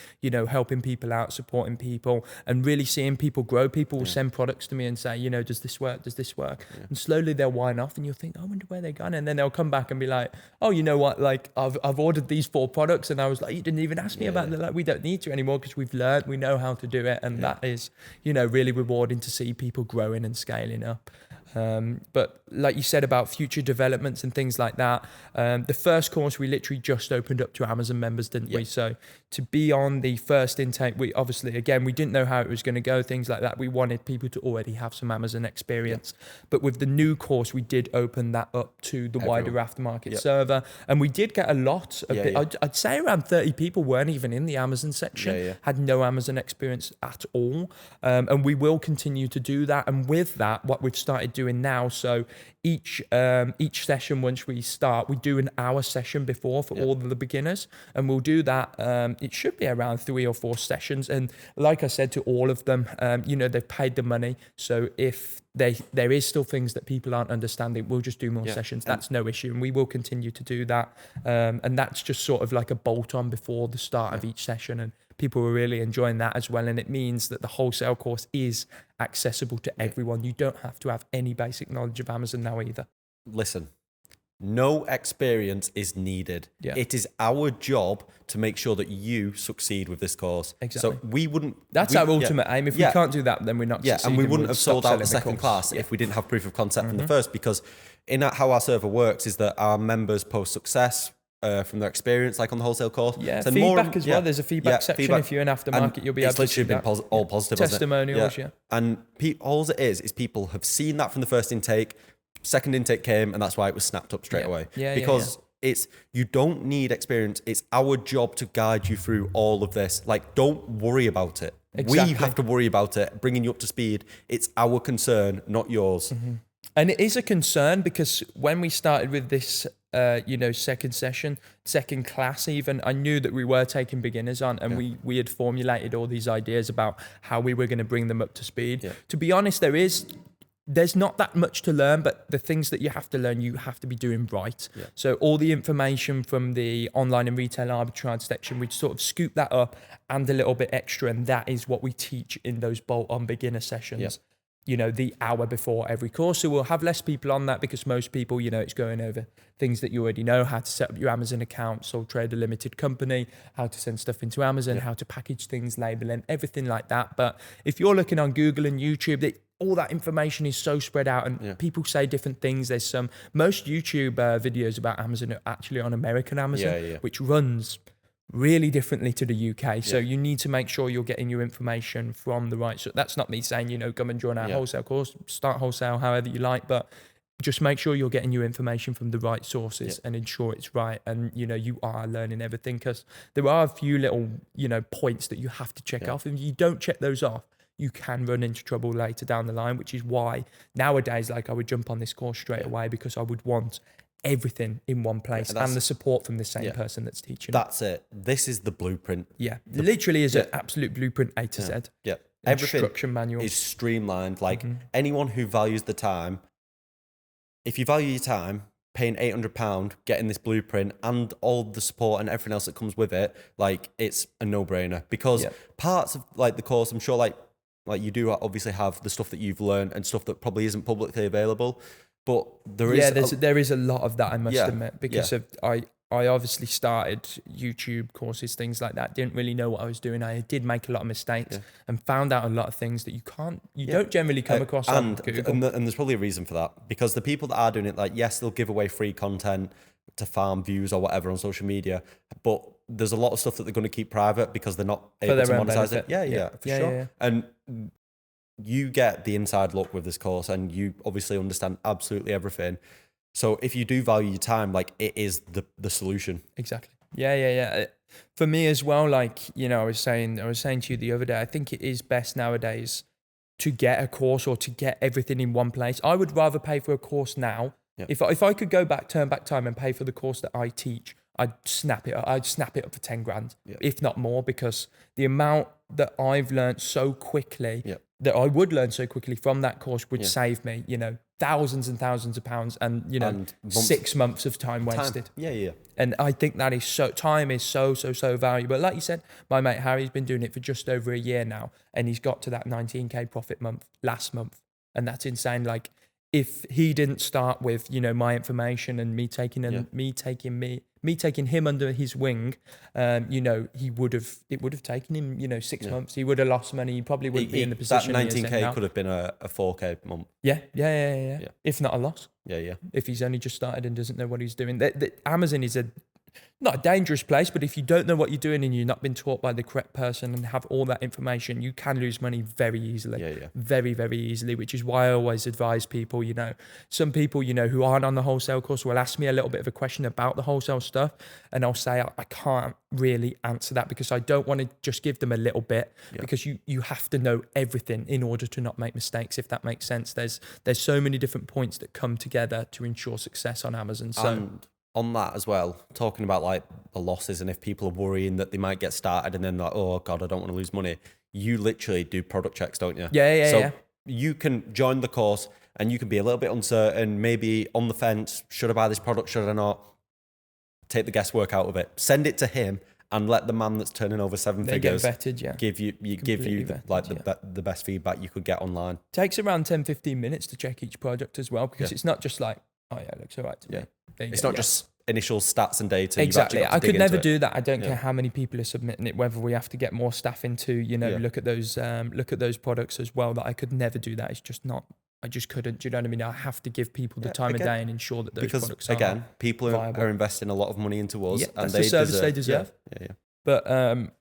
helping people out, supporting people, and really seeing people grow. People will send products to me and say, does this work? Does this work? Yeah. And slowly they'll whine off, and you'll think, I wonder where they're gone. And then they'll come back and be like, oh, you know what? Like, I've ordered these 4 products, and I was like, you didn't even ask me about it. Like, we don't need to anymore because we've learned, we know how to do it, and that is, really rewarding to see people growing and scaling up. But like you said about future developments and things like that, the first course we literally just opened up to Amazon members, didn't we? So to be on the first intake, we obviously, again, we didn't know how it was going to go, things like that. We wanted people to already have some Amazon experience. But with the new course, we did open that up to the wider aftermarket server, and we did get a lot of I'd say around 30 people weren't even in the Amazon section, had no Amazon experience at all. And we will continue to do that. And with that, what we've started doing now, so each session, once we start, we do an hour session before for all of the beginners, and we'll do that. It should be around 3 or 4 sessions, and like I said to all of them, they've paid the money, so if there is still things that people aren't understanding, we'll just do more sessions. That's no issue, and we will continue to do that. And that's just sort of like a bolt on before the start of each session, and people are really enjoying that as well. And it means that the wholesale course is accessible to everyone. You don't have to have any basic knowledge of Amazon now either. Listen, no experience is needed. Yeah. It is our job to make sure that you succeed with this course. Exactly. So That's our ultimate aim. If we can't do that, then we're not succeeding. And we wouldn't have sold out the second class if we didn't have proof of concept from the first, because how our server works is that our members post success from their experience, like on the wholesale course. Yeah, so feedback as well. There's a feedback section. If you're in aftermarket, you'll be able to see that. It's literally been all positive. Testimonials, And all it is people have seen that from the first intake. Second intake came, and that's why it was snapped up straight away. Because you don't need experience. It's our job to guide you through all of this. Like, don't worry about it. Exactly. We have to worry about it, bringing you up to speed. It's our concern, not yours. Mm-hmm. And it is a concern because when we started with this, second class even, I knew that we were taking beginners on, and we had formulated all these ideas about how we were going to bring them up to speed. Yeah. To be honest, there's not that much to learn, but the things that you have to learn, you have to be doing right. Yeah. So all the information from the online and retail arbitrage section, we sort of scoop that up and a little bit extra, and that is what we teach in those bolt-on beginner sessions. Yeah. The hour before every course. So we'll have less people on that because most people, it's going over things that you already know, how to set up your Amazon account, sole trader limited company, how to send stuff into Amazon, how to package things, labeling, everything like that. But if you're looking on Google and YouTube, all that information is so spread out, and people say different things. There's most YouTube videos about Amazon are actually on American Amazon, which runs really differently to the UK. So you need to make sure you're getting your information from the right. So that's not me saying, come and join our wholesale course, start wholesale however you like, but just make sure you're getting your information from the right sources and ensure it's right. And, you are learning everything, because there are a few little, points that you have to check off. If you don't check those off, you can run into trouble later down the line, which is why nowadays, I would jump on this course straight away, because I would want everything in one place and the support from the same person that's teaching. That's it. This is the blueprint. Yeah. Literally is an absolute blueprint A to Z. Yeah. Everything instruction manual is streamlined. Like anyone who values the time, if you value your time, paying £800, getting this blueprint and all the support and everything else that comes with it, like it's a no-brainer, because parts of like the course, I'm sure like you do obviously have the stuff that you've learned and stuff that probably isn't publicly available, but there is a lot of that, I must admit, because I obviously started YouTube courses, things like that. Didn't really know what I was doing. I did make a lot of mistakes and found out a lot of things that you don't generally come across on Google. And there's probably a reason for that, because the people that are doing it, like, yes, they'll give away free content to farm views or whatever on social media, but there's a lot of stuff that they're going to keep private because they're not able to monetize it. Yeah, for sure. Yeah. And you get the inside look with this course, and you obviously understand absolutely everything. So if you do value your time, like it is the solution. Exactly. Yeah. For me as well, like, I was saying to you the other day, I think it is best nowadays to get a course or to get everything in one place. I would rather pay for a course now. Yeah. If I could turn back time and pay for the course that I teach, I'd snap it up. I'd snap it up for 10 grand, if not more, because the amount that I've learned so quickly, that I would learn so quickly from that course would save me, thousands and thousands of pounds and 6 months of time wasted. Yeah. And I think that is time is so valuable. Like you said, my mate Harry's been doing it for just over a year now, and he's got to that 19k profit last month. And that's insane. Like, if he didn't start with, my information and me taking him under his wing, it would have taken him, 6 months. He would have lost money. He probably wouldn't be in the position. That 19k could have been a 4k month. Yeah. If not a loss. Yeah. If he's only just started and doesn't know what he's doing. Amazon is not a dangerous place, but if you don't know what you're doing and you're not been taught by the correct person and have all that information, you can lose money very easily. Yeah. Very, very easily, which is why I always advise people, some people, who aren't on the wholesale course will ask me a little bit of a question about the wholesale stuff. And I'll say, I can't really answer that, because I don't want to just give them a little bit, because you have to know everything in order to not make mistakes, if that makes sense. There's so many different points that come together to ensure success on Amazon. So on that as well, talking about like the losses, and if people are worrying that they might get started and then like, oh God, I don't want to lose money. You literally do product checks, don't you? Yeah. You can join the course and you can be a little bit uncertain, maybe on the fence. Should I buy this product? Should I not? Take the guesswork out of it. Send it to him and let the man that's turning over seven figures get vetted, give you vetted, the best feedback you could get online. Takes around 10-15 minutes to check each product as well, because it's not just like, oh yeah, it looks all right to me. It's not just initial stats and data. Exactly. I could never do that. I don't care how many people are submitting it, whether we have to get more staff into, look at those products as well. That I could never do that. It's just not. I just couldn't. Do you know what I mean? I have to give people the time of day and ensure that those products are people are investing a lot of money into us, and that's the service they deserve. Yeah. But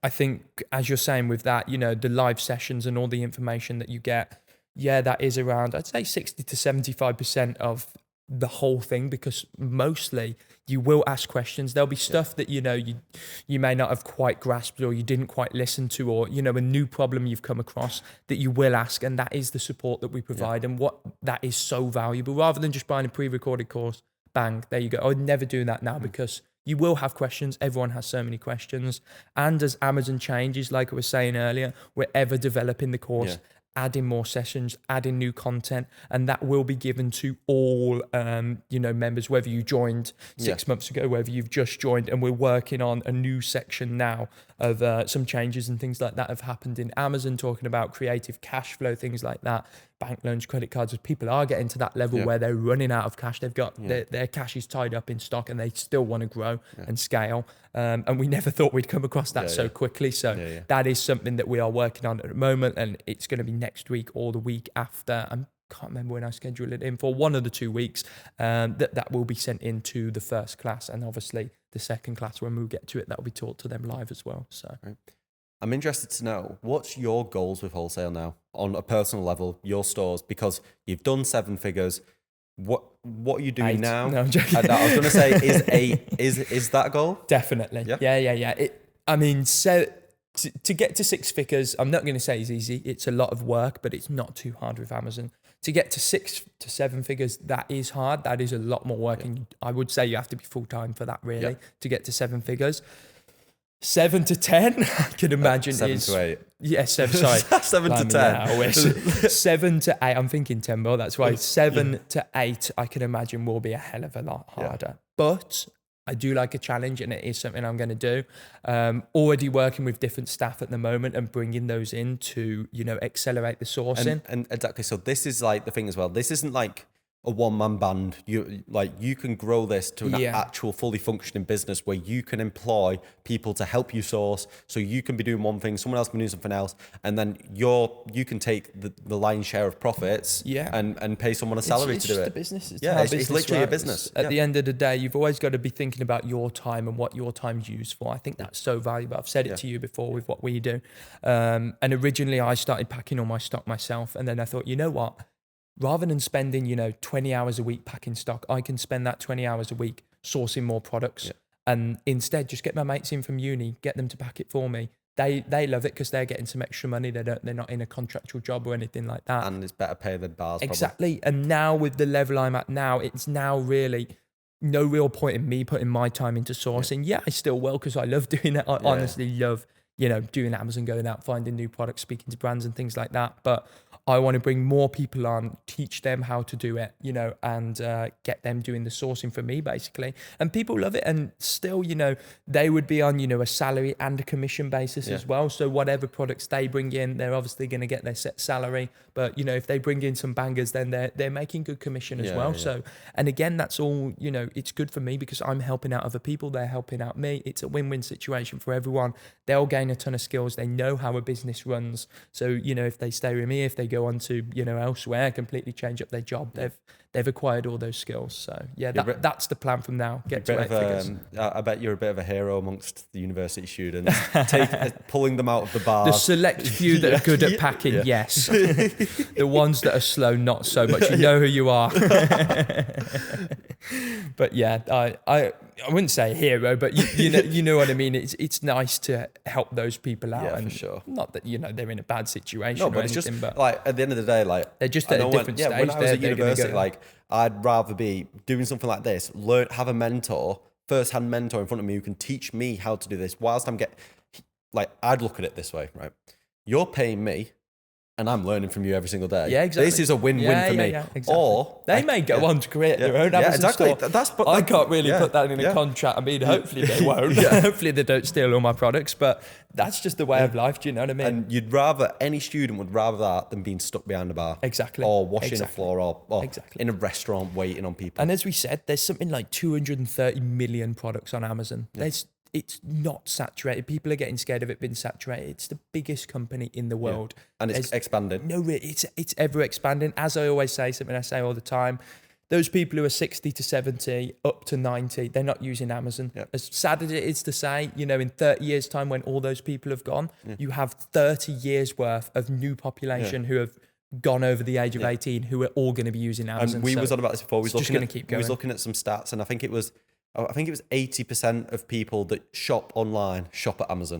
I think, as you're saying with that, the live sessions and all the information that you get, that is around, I'd say 60 to 75% of the whole thing, because mostly you will ask questions. There'll be stuff that you may not have quite grasped, or you didn't quite listen to, or a new problem you've come across that you will ask, and that is the support that we provide, and what that is so valuable, rather than just buying a pre-recorded course. Bang, there you go. I would never do that now, because you will have questions. Everyone has so many questions, and as Amazon changes, like I was saying earlier, we're ever developing the course. Adding more sessions, adding new content, and that will be given to all, members, whether you joined 6 months ago, whether you've just joined, and we're working on a new section now of some changes and things like that have happened in Amazon, talking about creative cash flow, things like that, bank loans, credit cards. As people are getting to that level where they're running out of cash, they've got their cash is tied up in stock and they still want to grow and scale. And we never thought we'd come across that so quickly. So that is something that we are working on at the moment, and it's going to be next week or the week after. I can't remember when I scheduled it in for, one of the 2 weeks, that will be sent into the first class, and obviously the second class, when we get to it, that will be taught to them live as well. So I'm interested to know, what's your goals with Wholesale now on a personal level, your stores, because you've done 7 figures. What are you doing 8. now? No, I'm joking. I was going to say, is 8 is that a goal? Definitely. Yeah. I mean, so to get to 6 figures, I'm not going to say it's easy. It's a lot of work, but it's not too hard with Amazon. To get to 6 to 7 figures, that is hard. That is a lot more work. And I would say you have to be full-time for that, really, to get to 7 figures. 7 to 10, I can imagine 7 to 8. Yeah, 7, sorry. 7 to 10. Yeah, I wish. 7 to 8, I'm thinking 10 more, that's why. 7 to 8, I can imagine, will be a hell of a lot harder. But I do like a challenge, and it is something I'm going to do. Already working with different staff at the moment and bringing those in to, accelerate the sourcing. And exactly. So this is like the thing as well. This isn't like a one-man band. You can grow this to an actual fully functioning business where you can employ people to help you source. So you can be doing one thing, someone else can do something else, and then you can take the lion's share of profits and pay someone a salary to do it. It's business. It's literally a business. At the end of the day, you've always got to be thinking about your time and what your time's used for. I think that's so valuable. I've said it to you before with what we do. And originally I started packing all my stock myself, and then I thought, you know what? Rather than spending, 20 hours a week packing stock, I can spend that 20 hours a week sourcing more products and instead just get my mates in from uni, get them to pack it for me. They love it because they're getting some extra money. They're not in a contractual job or anything like that. And it's better pay than bars. Exactly. Probably. And now with the level I'm at now, it's now really no real point in me putting my time into sourcing. Yeah, I still will because I love doing it. I honestly love, doing Amazon, going out, finding new products, speaking to brands and things like that. But I want to bring more people on, teach them how to do it, and get them doing the sourcing for me, basically. And people love it. And still, they would be on, a salary and a commission basis as well. So whatever products they bring in, they're obviously going to get their set salary. But, if they bring in some bangers, then they're making good commission as well. So, and again, that's all, it's good for me because I'm helping out other people. They're helping out me. It's a win-win situation for everyone. They'll gain a ton of skills. They know how a business runs. So, if they stay with me, if they go on to, elsewhere, completely change up their job, they've acquired all those skills. So that's the plan from now. Get to 8 figures. I bet you're a bit of a hero amongst the university students, pulling them out of the bar. The select few that are good at packing, yes. The ones that are slow, not so much. You know who you are. But I wouldn't say a hero, but you know what I mean. It's nice to help those people out. Yeah, and for sure. Not that they're in a bad situation. No, but or it's anything, just but like at the end of the day, like they're just at a different stage. When I was at university, I'd rather be doing something like this, have a mentor, first-hand mentor in front of me who can teach me how to do this. Whilst I'd look at it this way, right? You're paying me, and I'm learning from you every single day. Yeah, exactly. This is a win-win for me. Yeah, exactly. Or they may go on to create their own Amazon store. I can't really put that in a contract. I mean, hopefully they won't. Hopefully they don't steal all my products, but that's just the way of life. Do you know what I mean? And any student would rather that than being stuck behind a bar. Exactly. Or washing a floor or in a restaurant waiting on people. And as we said, there's something like 230 million products on Amazon. It's not saturated. People are getting scared of it being saturated. It's the biggest company in the world. Yeah. And it's expanding. No, it's ever expanding. As I always say, something I say all the time, those people who are 60 to 70, up to 90, they're not using Amazon. Yeah. As sad as it is to say, in 30 years' time when all those people have gone, you have 30 years worth of new population who have gone over the age of 18 who are all going to be using Amazon. And we was on about this before. We was looking at some stats, and I think it was 80% of people that shop online shop at Amazon.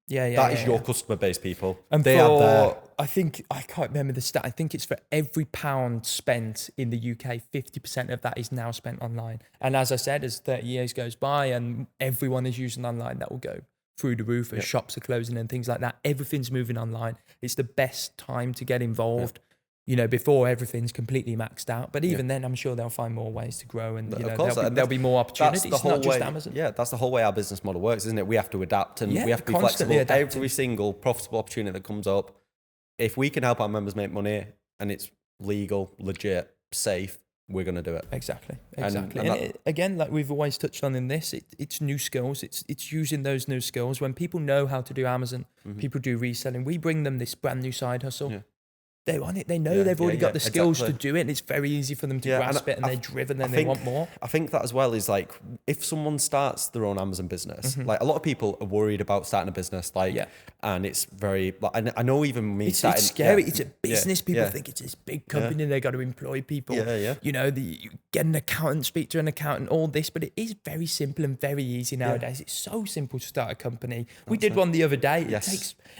That is your customer base, people. And they are there. I can't remember the stat. I think it's for every £1 spent in the UK, 50% of that is now spent online. And as I said, as 30 years goes by and everyone is using online, that will go through the roof as shops are closing and things like that. Everything's moving online. It's the best time to get involved. before everything's completely maxed out. But even then, I'm sure they'll find more ways to grow, and Of course, there'll be more opportunities. That's the whole not just way, Amazon. Yeah, that's the whole way our business model works, isn't it? We have to adapt, and we have to be constantly flexible. adapting. Every single profitable opportunity that comes up, if we can help our members make money and it's legal, legit, safe, we're going to do it. Exactly. And Again, like we've always touched on in this, it's new skills. It's using those new skills. When people know how to do Amazon, people do reselling. We bring them this brand new side hustle. Yeah. They're on it. They know they've already got the skills to do it. And it's very easy for them to grasp it, and they're driven and they want more. I think that as well is like, if someone starts their own Amazon business, like a lot of people are worried about starting a business, and it's very, like, I know even me it's starting. scary. It's a business. People think it's this big company. They got to employ people. You get an accountant, speak to an accountant, all this, but it is very simple and very easy nowadays. It's so simple to start a company. We did one the other day.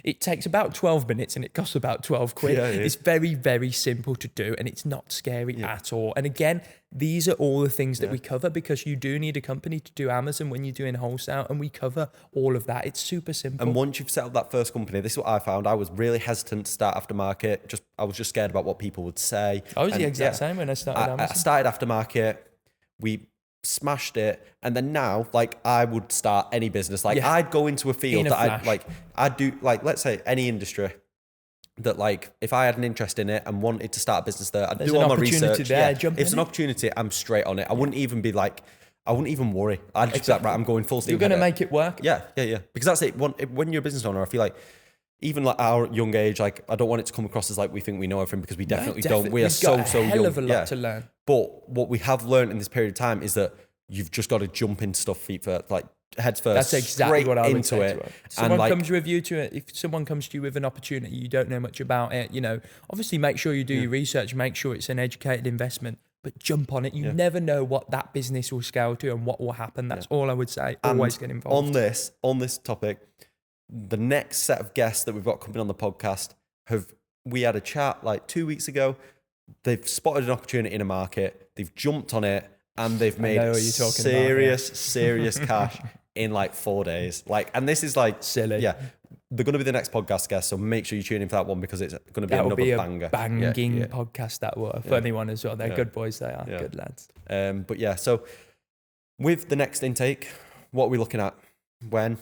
It takes about 12 minutes and it costs about 12 quid. It's very, very simple to do, and it's not scary at all. And again, these are all the things that we cover, because you do need a company to do Amazon when you're doing wholesale, and we cover all of that. It's super simple. And once you've set up that first company, this is what I found. I was really hesitant to start Aftermarket. I was just scared about what people would say. I was the exact same when I started Amazon. I started Aftermarket. We smashed it, and then now, like, I would start any business. Like, I'd go into a field I'd do, like, let's say any industry that, like, if I had an interest in it and wanted to start a business there, I'd do all my research. If it's an opportunity, I'm straight on it. I wouldn't even be like, I wouldn't even worry. I'd just be like, right, I'm going full steam. You're going to make it work. Yeah. Because that's it. When you're a business owner, I feel like, even like our young age, like, I don't want it to come across as like we think we know everything, because we definitely don't. We are so young. Hell of a lot to learn. But what we have learned in this period of time is that you've just got to jump into stuff heads first. That's exactly what I would say to it. If someone comes to you with an opportunity, you don't know much about it, obviously make sure you do your research, make sure it's an educated investment, but jump on it. You never know what that business will scale to and what will happen. That's all I would say. Always get involved. On this topic, the next set of guests that we've got coming on the podcast, we had a chat like 2 weeks ago. They've spotted an opportunity in a market. They've jumped on it, and they've made serious cash in like 4 days. Like, and this is like silly. Yeah. They're going to be the next podcast guest, so make sure you tune in for that one, because it's going to be another banger. Banging podcast, that will. A funny one as well. They're good boys, they are. Good lads. But yeah, so with the next intake, what are we looking at? When?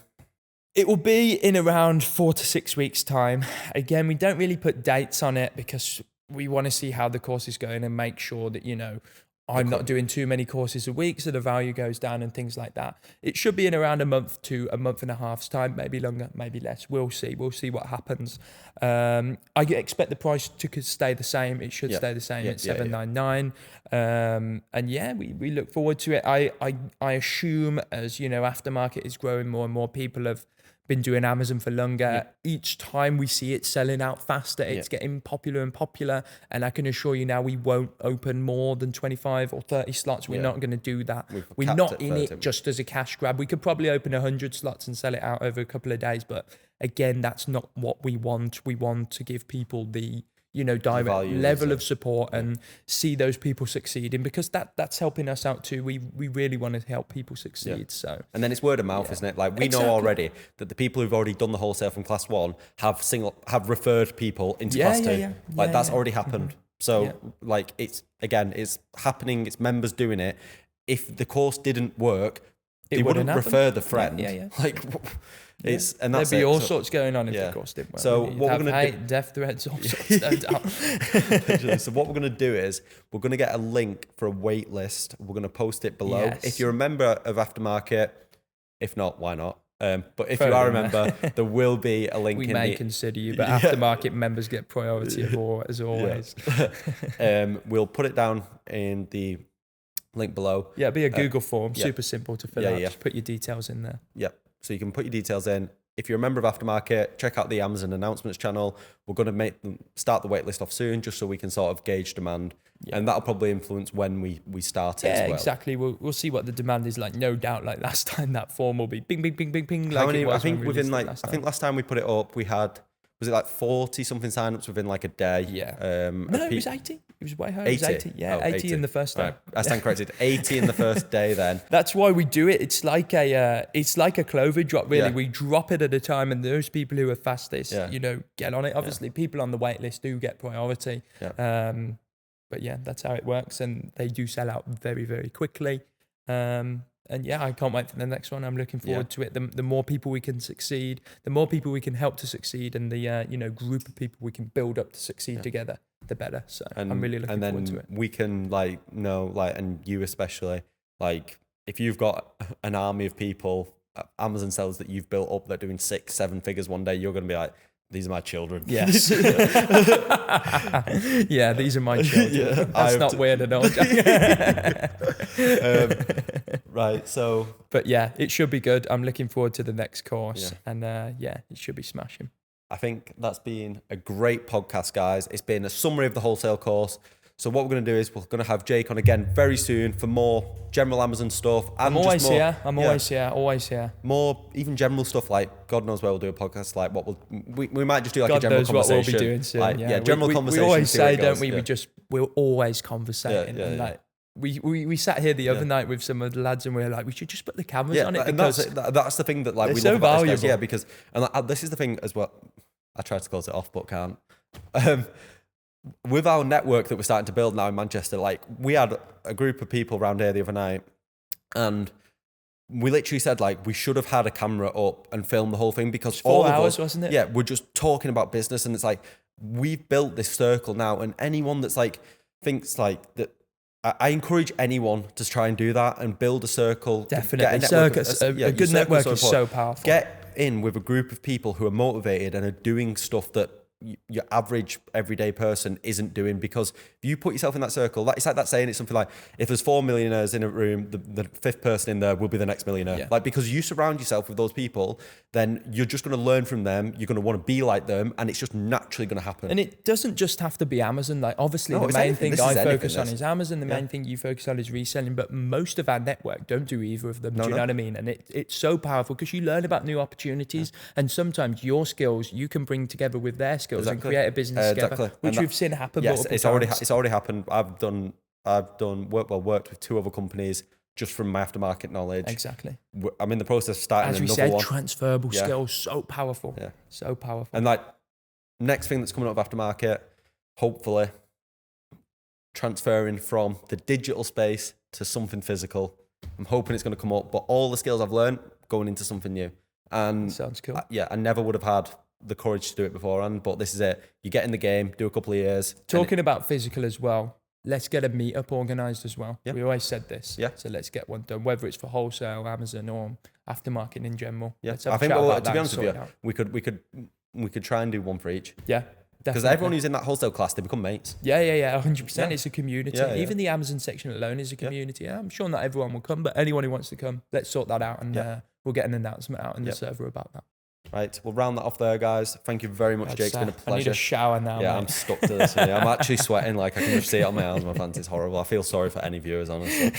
It will be in around 4 to 6 weeks' time. Again, we don't really put dates on it, because we want to see how the course is going and make sure that, I'm not doing too many courses a week, so the value goes down and things like that. It should be in around a month to a month and a half's time, maybe longer, maybe less. We'll see what happens. I expect the price to stay the same. It should stay the same at $799. And we look forward to it. I assume, as Aftermarket is growing, more and more people have been doing Amazon for longer. Each time we see it selling out faster, it's getting popular and popular. And I can assure you now, we won't open more than 25 or 30 slots. We're not going to do that. We're not in it just as a cash grab. We could probably open 100 slots and sell it out over a couple of days. But again, that's not what we want. We want to give people the direct level of support and see those people succeeding, because that's helping us out too. We really want to help people succeed. So, and then it's word of mouth, isn't it? Like, we know already that the people who've already done the wholesale from class 1 have referred people into class 2. That's already happened. So like, it's happening. It's members doing it. If the course didn't work, they wouldn't refer the friend. Like, it's and that's there'd be all sorts going on if the course didn't work. So what we're going to do, death threats, all sorts, no doubt. So what we're going to do is we're going to get a link for a wait list. We're going to post it below. Yes. If you're a member of Aftermarket, if not, why not? But if you are a member, there will be a link. We may consider you, but Aftermarket members get priority as always. We'll put it down in the link below. Yeah, it'll be a Google form, super simple to fill out. Yeah. Just put your details in there. Yeah. So you can put your details in. If you're a member of Aftermarket, check out the Amazon announcements channel. We're going to start the wait list off soon, just so we can sort of gauge demand. And that'll probably influence when we start it as well. Yeah, exactly. We'll see what the demand is like. No doubt, like last time, that form will be bing, bing, bing, bing, ping. I think last time we put it up, we had was it like 40 something signups within like a day? Yeah. No, it was 80. It was way higher. 80? It was 80. Yeah, 80 in the first day. Right. I stand corrected. 80 in the first day then. That's why we do it. It's like a clover drop, really. Yeah. We drop it at a time, and those people who are fastest, Yeah. you know, get on it. Obviously, people on the wait list do get priority. Yeah. But yeah, that's how it works, and they do sell out very, very quickly. And yeah, I can't wait for the next one. I'm looking forward to it. The more people we can succeed, the more people we can help to succeed, and the group of people we can build up to succeed together, the better. So I'm really looking forward to it. We can and you especially, like if you've got an army of people, Amazon sellers that you've built up that are doing 6-7 figures one day, you're going to be like, these are my children. Yes. Yeah, these are my children. Yeah, that's not weird at all. Right, so. But yeah, it should be good. I'm looking forward to the next course. Yeah. And it should be smashing. I think that's been a great podcast, guys. It's been a summary of the wholesale course. So what we're going to do is we're going to have Jake on again very soon for more general Amazon stuff. And I'm always here. Always here. More even general stuff like God knows where we'll do a podcast. Like what we might just do like God a general knows conversation. What we'll be doing soon. Like, general conversation. We always say, don't we? Yeah. We're always conversating. And like we sat here the other night with some of the lads and we were like, we should just put the cameras on it. And that's the thing that like we so love about valuable. this guys. Yeah, because and this is the thing as well. I tried to close it off, but can't. With our network that we're starting to build now in Manchester, like we had a group of people around here the other night, and we literally said like we should have had a camera up and filmed the whole thing because all 4 of hours, us, wasn't it? Yeah, we're just talking about business, and it's like we've built this circle now, and anyone that's like thinks like that. I encourage anyone to try and do that and build a circle. Definitely, a good network is so powerful. Get in with a group of people who are motivated and are doing stuff that your average everyday person isn't doing, because if you put yourself in that circle, it's like that saying, it's something like, if there's 4 millionaires in a room, the fifth person in there will be the next millionaire. Yeah. Like, because you surround yourself with those people, then you're just going to learn from them. You're going to want to be like them, and it's just naturally going to happen. And it doesn't just have to be Amazon. Like, obviously, the main thing I focus on is Amazon. The main thing you focus on is reselling. But most of our network don't do either of them. Do you know what I mean? And it's so powerful because you learn about new opportunities, and sometimes your skills you can bring together with their skills and create a business together, which we've seen happen. Yes, it's already happened. Worked with 2 other companies just from my aftermarket knowledge. Exactly. I'm in the process of starting another one. As we said, transferable skills, so powerful. Yeah. So powerful. And like, next thing that's coming up of aftermarket, hopefully transferring from the digital space to something physical. I'm hoping it's going to come up, but all the skills I've learned going into something new. And sounds cool. I never would have had the courage to do it beforehand, but this is it. You get in the game, do a couple of years. Talking about physical as well, let's get a meetup organised as well. Yeah. We always said this. Yeah. So let's get one done, whether it's for wholesale, Amazon, or aftermarket in general. Yeah. I think, to be honest with you, we could try and do one for each. Yeah. Because everyone who's in that wholesale class, they become mates. Yeah, 100%. Yeah. It's a community. Yeah, Even the Amazon section alone is a community. Yeah. I'm sure not everyone will come, but anyone who wants to come, let's sort that out, and we'll get an announcement out on the server about that. Right, we'll round that off there, guys. Thank you very much, Jake. It's been a pleasure. I need a shower now. Yeah, mate. I'm stuck to this. I'm actually sweating. Like, I can just see it on my arms. My pants is horrible. I feel sorry for any viewers, honestly.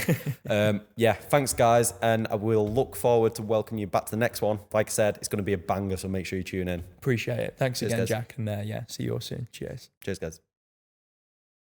Thanks, guys. And I will look forward to welcoming you back to the next one. Like I said, it's going to be a banger, so make sure you tune in. Appreciate it. Thanks again, guys. Jack. And see you all soon. Cheers. Cheers, guys.